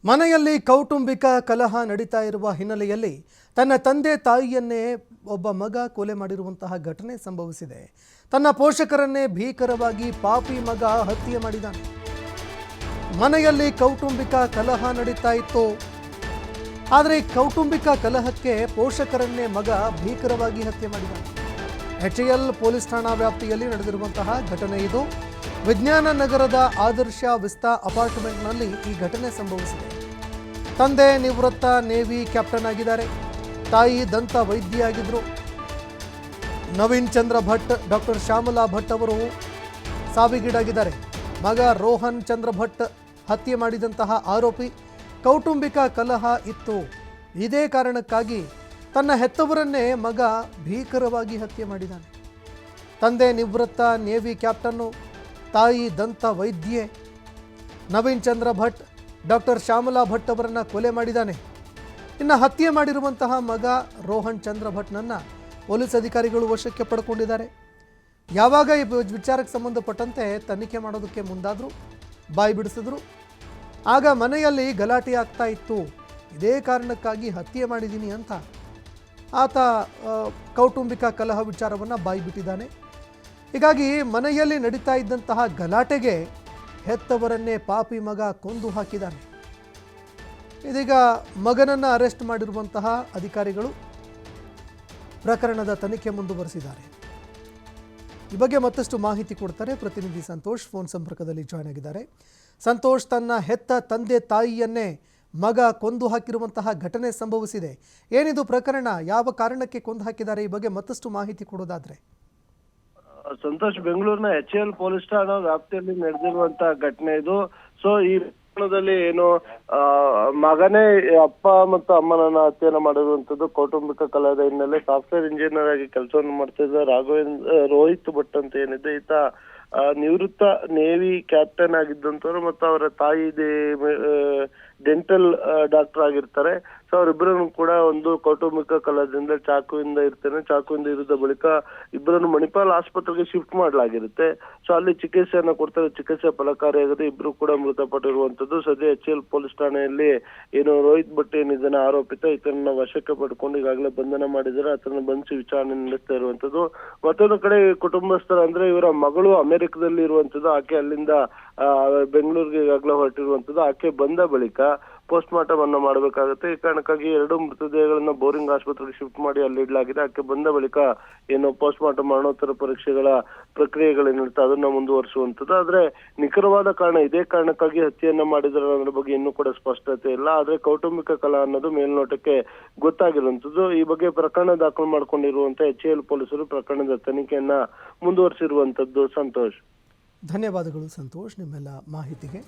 ಮನೆಯಲ್ಲಿ ಕೌಟುಂಬಿಕ ಕಲಹ ನಡೀತಾ ಇರುವ ಹಿನ್ನೆಲೆಯಲ್ಲಿ ತನ್ನ ತಂದೆ ತಾಯಿಯನ್ನೇ ಒಬ್ಬ ಮಗ ಕೊಲೆ ಮಾಡಿರುವಂತಹ ಘಟನೆ ಸಂಭವಿಸಿದೆ. ತನ್ನ ಪೋಷಕರನ್ನೇ ಭೀಕರವಾಗಿ ಪಾಪಿ ಮಗ ಹತ್ಯೆ ಮಾಡಿದ್ದಾನೆ. ಮನೆಯಲ್ಲಿ ಕೌಟುಂಬಿಕ ಕಲಹ ನಡೀತಾ ಇತ್ತು. ಆದರೆ ಕೌಟುಂಬಿಕ ಕಲಹಕ್ಕೆ ಪೋಷಕರನ್ನೇ ಮಗ ಭೀಕರವಾಗಿ ಹತ್ಯೆ ಮಾಡಿದ್ದಾನೆ. ಎಚ್ಎಎಲ್ ಪೊಲೀಸ್ ಠಾಣಾ ವ್ಯಾಪ್ತಿಯಲ್ಲಿ ನಡೆದಿರುವಂತಹ ಘಟನೆ ಇದು. ವಿಜ್ಞಾನ ನಗರದ ಆದರ್ಶ ವಿಸ್ತಾ ಅಪಾರ್ಟ್ಮೆಂಟ್ನಲ್ಲಿ ಈ ಘಟನೆ ಸಂಭವಿಸಿದೆ. ತಂದೆ ನಿವೃತ್ತ ನೇವಿ ಕ್ಯಾಪ್ಟನ್ ಆಗಿದ್ದಾರೆ. ತಾಯಿ ದಂತ ವೈದ್ಯೆಯಾಗಿದ್ದರು. ನವೀನ್ ಚಂದ್ರ ಭಟ್, ಡಾಕ್ಟರ್ ಶ್ಯಾಮಲಾ ಭಟ್ ಅವರು ಸಾವಿಗೀಡಾಗಿದ್ದಾರೆ. ಮಗ ರೋಹನ್ ಚಂದ್ರ ಭಟ್ ಹತ್ಯೆ ಮಾಡಿದಂತಹ ಆರೋಪಿ. ಕೌಟುಂಬಿಕ ಕಲಹ ಇತ್ತು. ಇದೇ ಕಾರಣಕ್ಕಾಗಿ ತನ್ನ ಹೆತ್ತವರನ್ನೇ ಮಗ ಭೀಕರವಾಗಿ ಹತ್ಯೆ ಮಾಡಿದ್ದಾನೆ. ತಂದೆ ನಿವೃತ್ತ ನೇವಿ ಕ್ಯಾಪ್ಟನ್ನು, ತಾಯಿ ದಂತ ವೈದ್ಯೆ. ನವೀನ್ ಚಂದ್ರ ಭಟ್, ಡಾಕ್ಟರ್ ಶ್ಯಾಮಲಾ ಭಟ್ ಅವರನ್ನು ಕೊಲೆ ಮಾಡಿದ್ದಾನೆ. ಇನ್ನು ಹತ್ಯೆ ಮಾಡಿರುವಂತಹ ಮಗ ರೋಹನ್ ಚಂದ್ರ ಭಟ್ನನ್ನು ಪೊಲೀಸ್ ಅಧಿಕಾರಿಗಳು ವಶಕ್ಕೆ ಪಡ್ಕೊಂಡಿದ್ದಾರೆ. ಯಾವಾಗ ಈ ವಿಚಾರಕ್ಕೆ ಸಂಬಂಧಪಟ್ಟಂತೆ ತನಿಖೆ ಮಾಡೋದಕ್ಕೆ ಮುಂದಾದರು, ಬಾಯಿ ಬಿಡಿಸಿದ್ರು. ಆಗ ಮನೆಯಲ್ಲಿ ಗಲಾಟೆ ಆಗ್ತಾ ಇತ್ತು. ಇದೇ ಕಾರಣಕ್ಕಾಗಿ ಹತ್ಯೆ ಮಾಡಿದ್ದೀನಿ ಅಂತ ಆತ ಕೌಟುಂಬಿಕ ಕಲಹ ವಿಚಾರವನ್ನು ಬಾಯಿ ಬಿಟ್ಟಿದ್ದಾನೆ. ಹೀಗಾಗಿ ಮನೆಯಲ್ಲಿ ನಡೀತಾ ಇದ್ದಂತಹ ಗಲಾಟೆಗೆ ಹೆತ್ತವರನ್ನೇ ಪಾಪಿ ಮಗ ಕೊಂದು ಹಾಕಿದ್ದಾನೆ. ಇದೀಗ ಮಗನನ್ನು ಅರೆಸ್ಟ್ ಮಾಡಿರುವಂತಹ ಅಧಿಕಾರಿಗಳು ಪ್ರಕರಣದ ತನಿಖೆ ಮುಂದುವರೆಸಿದ್ದಾರೆ. ಈ ಬಗ್ಗೆ ಮತ್ತಷ್ಟು ಮಾಹಿತಿ ಕೊಡ್ತಾರೆ ಪ್ರತಿನಿಧಿ ಸಂತೋಷ್, ಫೋನ್ ಸಂಪರ್ಕದಲ್ಲಿ ಜಾಯ್ನ್ ಆಗಿದ್ದಾರೆ. ಸಂತೋಷ್, ತನ್ನ ಹೆತ್ತ ತಂದೆ ತಾಯಿಯನ್ನೇ ಮಗ ಕೊಂದು ಹಾಕಿರುವಂತಹ ಘಟನೆ ಸಂಭವಿಸಿದೆ. ಏನಿದು ಪ್ರಕರಣ? ಯಾವ ಕಾರಣಕ್ಕೆ ಕೊಂದು ಹಾಕಿದ್ದಾರೆ? ಈ ಬಗ್ಗೆ ಮತ್ತಷ್ಟು ಮಾಹಿತಿ ಕೊಡೋದಾದ್ರೆ. ಸಂತೋಷ್, ಬೆಂಗಳೂರಿನ ಎಚ್ಎಎಲ್ ಪೊಲೀಸ್ ಠಾಣಾ ವ್ಯಾಪ್ತಿಯಲ್ಲಿ ನಡೆದಿರುವಂತಹ ಘಟನೆ ಇದು. ಸೊ ಈ ಪ್ರಕರಣದಲ್ಲಿ ಏನು ಮಗನೇ ಅಪ್ಪ ಮತ್ತು ಅಮ್ಮನನ್ನ ಹತ್ಯೆಯನ್ನು ಮಾಡಿರುವಂತದ್ದು ಕೌಟುಂಬಿಕ ಕಲಹದ ಹಿನ್ನೆಲೆ. ಸಾಫ್ಟ್ವೇರ್ ಇಂಜಿನಿಯರ್ ಆಗಿ ಕೆಲಸವನ್ನು ಮಾಡ್ತಿದ್ದ ರೋಹಿತ್ ಭಟ್ ಅಂತ ಏನಿದೆ, ಈತ ನಿವೃತ್ತ ನೇವಿ ಕ್ಯಾಪ್ಟನ್ ಆಗಿದ್ದಂಥವ್ರು ಮತ್ತು ಅವರ ತಾಯಿ ಡೆಂಟಲ್ ಡಾಕ್ಟರ್ ಆಗಿರ್ತಾರೆ. ಸೊ ಅವರಿಬ್ಬರನ್ನು ಕೂಡ ಒಂದು ಕೌಟುಂಬಿಕ ಕಲಹದಿಂದ ಚಾಕುವಿಂದ ಇರಿದ ಬಳಿಕ ಇಬ್ಬರನ್ನು ಮಣಿಪಾಲ್ ಆಸ್ಪತ್ರೆಗೆ ಶಿಫ್ಟ್ ಮಾಡಲಾಗಿರುತ್ತೆ. ಸೊ ಅಲ್ಲಿ ಚಿಕಿತ್ಸೆಯನ್ನು ಕೊಡ್ತಾರೆ. ಚಿಕಿತ್ಸೆ ಫಲಕಾರಿಯಾಗದೆ ಇಬ್ರು ಕೂಡ ಮೃತಪಟ್ಟಿರುವಂತದ್ದು. ಸದ್ಯ ಎಚ್ಎಎಲ್ ಪೊಲೀಸ್ ಠಾಣೆಯಲ್ಲಿ ಏನು ರೋಹಿತ್ ಭಟ್ ಏನಿದ್ದಾನೆ ಆರೋಪಿತ, ಈತನನ್ನ ವಶಕ್ಕೆ ಪಡ್ಕೊಂಡು ಈಗಾಗಲೇ ಬಂಧನ ಮಾಡಿದರೆ ಆತನ ಬಂಧಿಸಿ ವಿಚಾರಣೆ ನಡೆಸ್ತಾ ಇರುವಂತದ್ದು. ಮತ್ತೊಂದು ಕಡೆ ಕುಟುಂಬಸ್ಥರ ಅಂದ್ರೆ ಇವರ ಮಗಳು ಅಮೆರಿಕದಲ್ಲಿ ಇರುವಂತದ್ದು. ಆಕೆ ಅಲ್ಲಿಂದ ಬೆಂಗಳೂರಿಗೆ ಈಗಾಗಲೇ ಹೊರಟಿರುವಂತದ್ದು. ಆಕೆ ಬಂದ ಬಳಿಕ ಪೋಸ್ಟ್ ಮಾರ್ಟಮ್ ಅನ್ನು ಮಾಡಬೇಕಾಗುತ್ತೆ. ಈ ಕಾರಣಕ್ಕಾಗಿ ಎರಡು ಮೃತದೇಹಗಳನ್ನ ಬೋರಿಂಗ್ ಆಸ್ಪತ್ರೆಗೆ ಶಿಫ್ಟ್ ಮಾಡಿ ಅಲ್ಲಿ ಇಡಲಾಗಿದೆ. ಆಕೆ ಬಂದ ಬಳಿಕ ಏನು ಪೋಸ್ಟ್ ಮಾರ್ಟಮ್ ಮರಣೋತ್ತರ ಪರೀಕ್ಷೆಗಳ ಪ್ರಕ್ರಿಯೆಗಳೇನಿರುತ್ತೆ ಅದನ್ನ ಮುಂದುವರಿಸುವಂತದ್ದು. ಆದ್ರೆ ನಿಖರವಾದ ಕಾರಣ ಇದೇ ಕಾರಣಕ್ಕಾಗಿ ಹತ್ಯೆಯನ್ನ ಮಾಡಿದ್ರೆ ಅನ್ನೋದ್ರ ಬಗ್ಗೆ ಇನ್ನೂ ಕೂಡ ಸ್ಪಷ್ಟತೆ ಇಲ್ಲ. ಆದ್ರೆ ಕೌಟುಂಬಿಕ ಕಲಹ ಅನ್ನೋದು ಮೇಲ್ನೋಟಕ್ಕೆ ಗೊತ್ತಾಗಿರುವಂತದ್ದು. ಈ ಬಗ್ಗೆ ಪ್ರಕರಣ ದಾಖಲು ಮಾಡಿಕೊಂಡಿರುವಂತ ಎಚ್ಎಎಲ್ ಪೊಲೀಸರು ಪ್ರಕರಣದ ತನಿಖೆಯನ್ನ ಮುಂದುವರಿಸಿರುವಂತದ್ದು. ಸಂತೋಷ್, ಧನ್ಯವಾದಗಳು ಸಂತೋಷ್ ನಿಮ್ಮೆಲ್ಲ ಮಾಹಿತಿಗೆ.